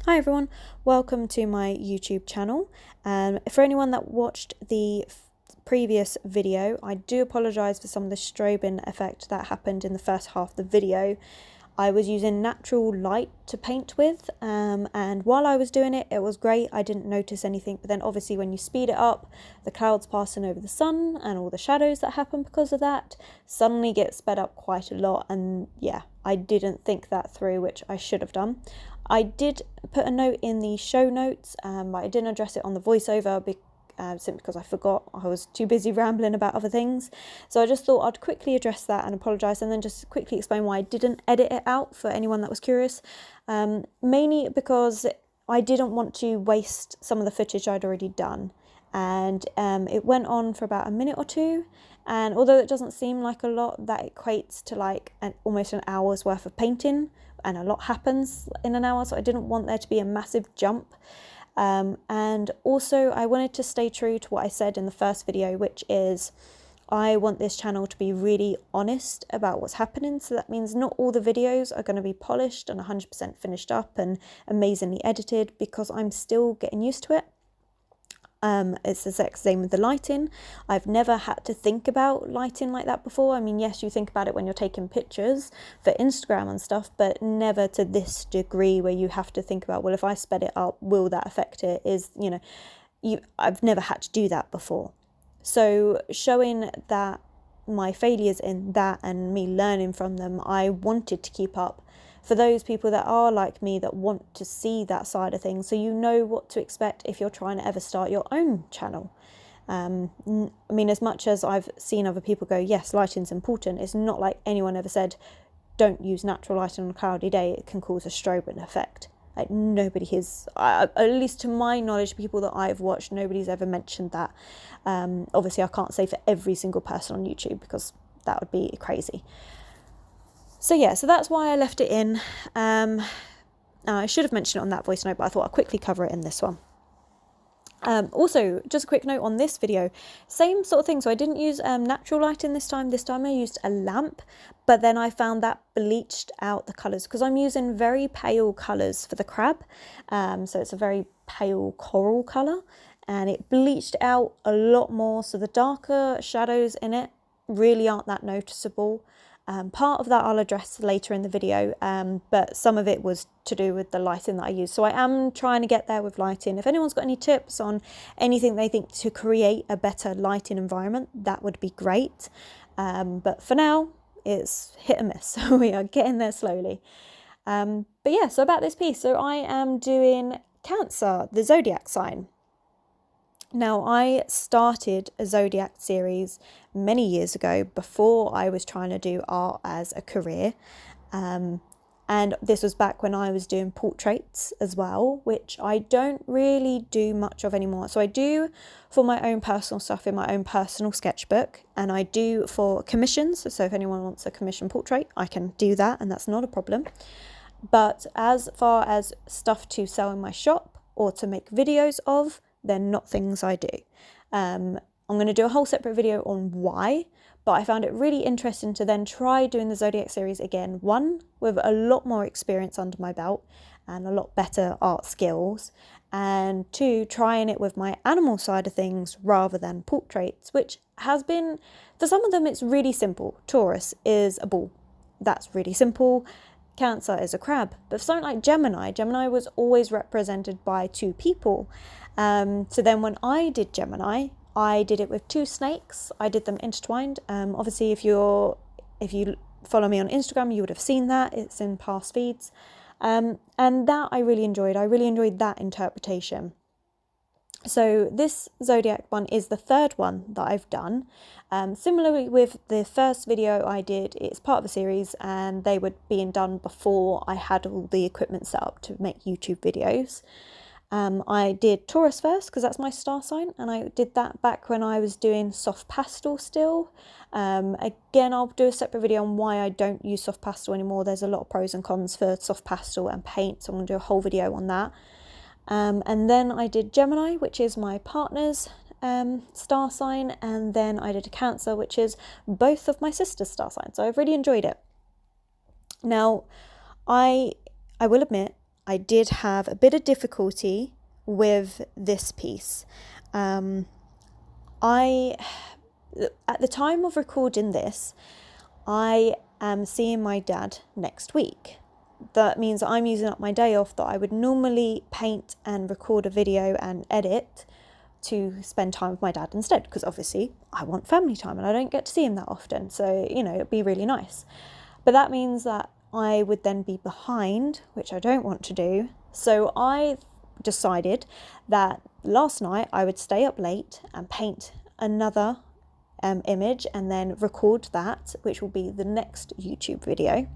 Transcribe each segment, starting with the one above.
Hi everyone, welcome to my YouTube channel. For anyone that watched the previous video, I do apologise for some of the strobing effect that happened in the first half of the video. I was using natural light to paint with, and while I was doing it, it was great. I didn't notice anything, but then obviously when you speed it up, the clouds passing over the sun and all the shadows that happen because of that suddenly get sped up quite a lot, and yeah, I didn't think that through, which I should have done. I did put a note in the show notes, but I didn't address it on the voiceover simply because I forgot. I was too busy rambling about other things. So I just thought I'd quickly address that and apologise, and then just quickly explain why I didn't edit it out for anyone that was curious. Mainly because I didn't want to waste some of the footage I'd already done. And it went on for about a minute or two. And although it doesn't seem like a lot, that equates to like almost an hour's worth of painting. And a lot happens in an hour, so I didn't want there to be a massive jump. And also I wanted to stay true to what I said in the first video, which is I want this channel to be really honest about what's happening. So that means not all the videos are going to be polished and 100% finished up and amazingly edited, because I'm still getting used to it. It's the exact same with the lighting. I've never had to think about lighting like that before. I mean, yes, you think about it when you're taking pictures for Instagram and stuff, but never to this degree where you have to think about, well, if I sped it up, will that affect it? I've never had to do that before. So showing that my failures in that and me learning from them, I wanted to keep up for those people that are like me, that want to see that side of things, so you know what to expect if you're trying to ever start your own channel. I mean, as much as I've seen other people go, yes, lighting's important, it's not like anyone ever said don't use natural lighting on a cloudy day, it can cause a strobing effect. Like, nobody has, at least to my knowledge, people that I've watched, nobody's ever mentioned that. Obviously I can't say for every single person on YouTube, because that would be crazy. So yeah, so that's why I left it in. I should have mentioned it on that voice note, but I thought I'd quickly cover it in this one. Also, just a quick note on this video, same sort of thing. So I didn't use natural lighting this time. This time I used a lamp, but then I found that bleached out the colours, because I'm using very pale colours for the crab. So it's a very pale coral colour, and it bleached out a lot more. So the darker shadows in it really aren't that noticeable. Part of that I'll address later in the video, but some of it was to do with the lighting that I use. So I am trying to get there with lighting. If anyone's got any tips on anything they think to create a better lighting environment, that would be great. But for now, it's hit and miss. So we are getting there slowly. But yeah, so about this piece. So I am doing Cancer, the zodiac sign. Now, I started a zodiac series many years ago, before I was trying to do art as a career. And this was back when I was doing portraits as well, which I don't really do much of anymore. So I do for my own personal stuff in my own personal sketchbook, and I do for commissions. So if anyone wants a commission portrait, I can do that, and that's not a problem. But as far as stuff to sell in my shop or to make videos of, they're not things I do. I'm going to do a whole separate video on why, but I found it really interesting to then try doing the Zodiac series again. One, with a lot more experience under my belt and a lot better art skills. And two, trying it with my animal side of things rather than portraits, which has been, for some of them, it's really simple. Taurus is a bull. That's really simple. Cancer is a crab. But for something like Gemini was always represented by two people. So then when I did Gemini, I did it with two snakes. I did them intertwined. Obviously, if you follow me on Instagram, you would have seen that. It's in past feeds. And that I really enjoyed. I really enjoyed that interpretation. So this zodiac one is the third one that I've done. Similarly with the first video I did, it's part of a series, and they were being done before I had all the equipment set up to make YouTube videos. I did Taurus first because that's my star sign, and I did that back when I was doing soft pastel still. Again, I'll do a separate video on why I don't use soft pastel anymore. There's a lot of pros and cons for soft pastel and paint, so I'm going to do a whole video on that. And then I did Gemini, which is my partner's star sign, and then I did a Cancer, which is both of my sister's star signs. So I've really enjoyed it. Now, I will admit, I did have a bit of difficulty with this piece. At the time of recording this, I am seeing my dad next week. That means I'm using up my day off that I would normally paint and record a video and edit to spend time with my dad instead, because obviously I want family time and I don't get to see him that often, so it'd be really nice. But that means that I would then be behind, which I don't want to do. So I decided that last night I would stay up late and paint another image and then record that, which will be the next YouTube video.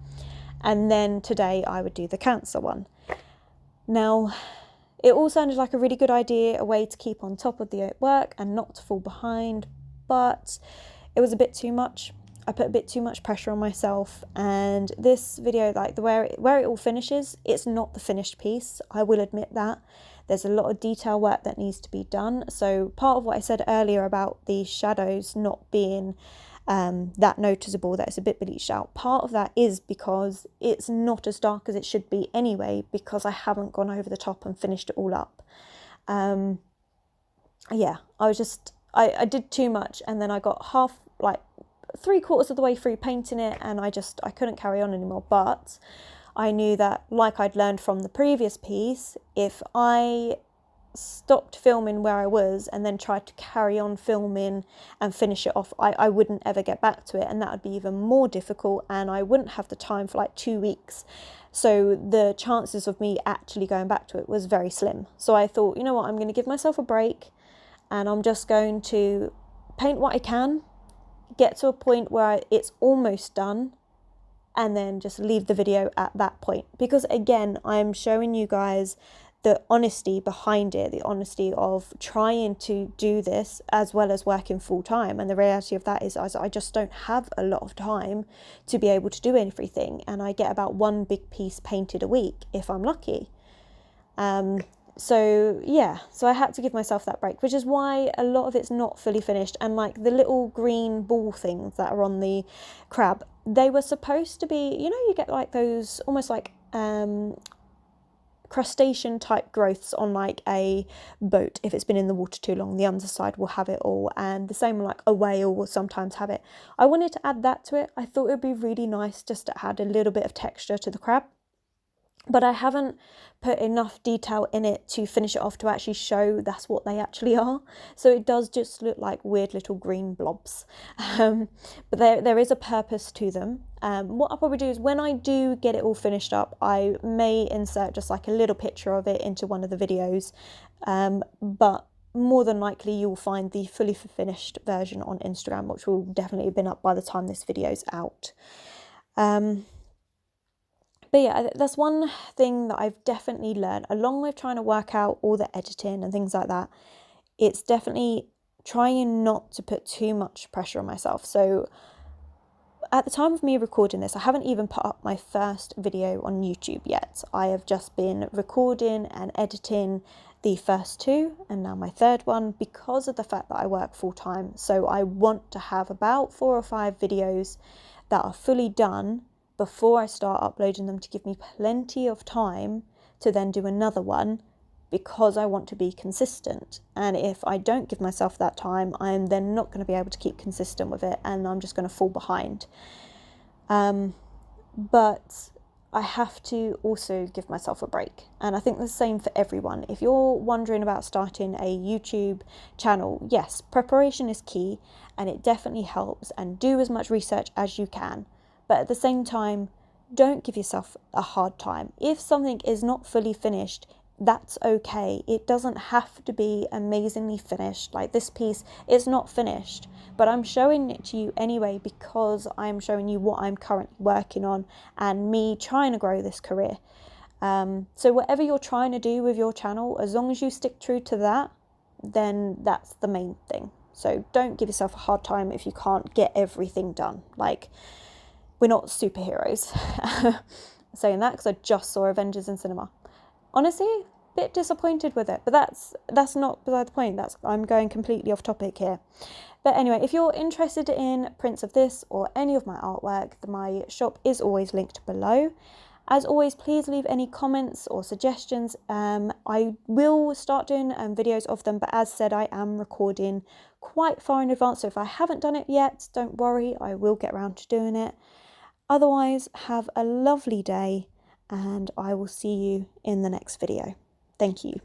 And then today I would do the cancer one. Now, it all sounded like a really good idea, a way to keep on top of the work and not to fall behind, but it was a bit too much. I put a bit too much pressure on myself, and this video, like where it all finishes, it's not the finished piece. I will admit that. There's a lot of detail work that needs to be done. So part of what I said earlier about the shadows not being that noticeable, that it's a bit bleached out, part of that is because it's not as dark as it should be anyway, because I haven't gone over the top and finished it all up. Yeah, I did too much, and then I got like 3/4 of the way through painting it, and I couldn't carry on anymore. But I knew that, like I'd learned from the previous piece, if I stopped filming where I was and then tried to carry on filming and finish it off, I wouldn't ever get back to it, and that would be even more difficult, and I wouldn't have the time for like 2 weeks. So the chances of me actually going back to it was very slim. So I thought, you know what, I'm going to give myself a break, and I'm just going to paint what I can, get to a point where it's almost done, and then just leave the video at that point. Because again, I'm showing you guys the honesty behind it, the honesty of trying to do this as well as working full time. And the reality of that is I just don't have a lot of time to be able to do everything. And I get about one big piece painted a week if I'm lucky. So I had to give myself that break, which is why a lot of it's not fully finished. And like the little green ball things that are on the crab, they were supposed to be, you get like those almost like crustacean type growths on like a boat. If it's been in the water too long, the underside will have it all, and the same like a whale will sometimes have it. I wanted to add that to it. I thought it would be really nice just to add a little bit of texture to the crab, but I haven't put enough detail in it to finish it off to actually show that's what they actually are. So it does just look like weird little green blobs. But there is a purpose to them. What I'll probably do is when I do get it all finished up, I may insert just like a little picture of it into one of the videos. But more than likely you'll find the fully finished version on Instagram, which will definitely have been up by the time this video's out. But yeah, that's one thing that I've definitely learned, along with trying to work out all the editing and things like that. It's definitely trying not to put too much pressure on myself. So at the time of me recording this, I haven't even put up my first video on YouTube yet. I have just been recording and editing the first two and now my third one, because of the fact that I work full time. So I want to have about 4 or 5 videos that are fully done before I start uploading them, to give me plenty of time to then do another one, because I want to be consistent. And if I don't give myself that time, I'm then not going to be able to keep consistent with it, and I'm just going to fall behind. But I have to also give myself a break, and I think the same for everyone. If you're wondering about starting a YouTube channel, yes, preparation is key, and it definitely helps, and do as much research as you can. But at the same time, don't give yourself a hard time. If something is not fully finished, that's okay. It doesn't have to be amazingly finished. Like this piece is not finished, but I'm showing it to you anyway, because I'm showing you what I'm currently working on and me trying to grow this career. So whatever you're trying to do with your channel, as long as you stick true to that, then that's the main thing. So don't give yourself a hard time if you can't get everything done. Like, we're not superheroes. Saying that because I just saw Avengers in cinema. Honestly, a bit disappointed with it, but that's not beside the point. I'm going completely off topic here. But anyway, if you're interested in prints of this or any of my artwork, my shop is always linked below. As always, please leave any comments or suggestions. I will start doing videos of them, but as said, I am recording quite far in advance, so if I haven't done it yet, don't worry, I will get around to doing it. Otherwise, have a lovely day, and I will see you in the next video. Thank you.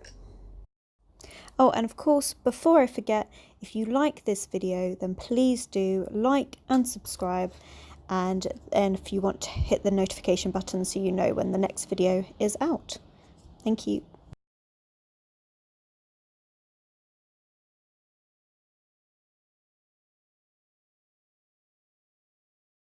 Oh, and of course, before I forget, if you like this video, then please do like and subscribe, and if you want to hit the notification button so you know when the next video is out. Thank you.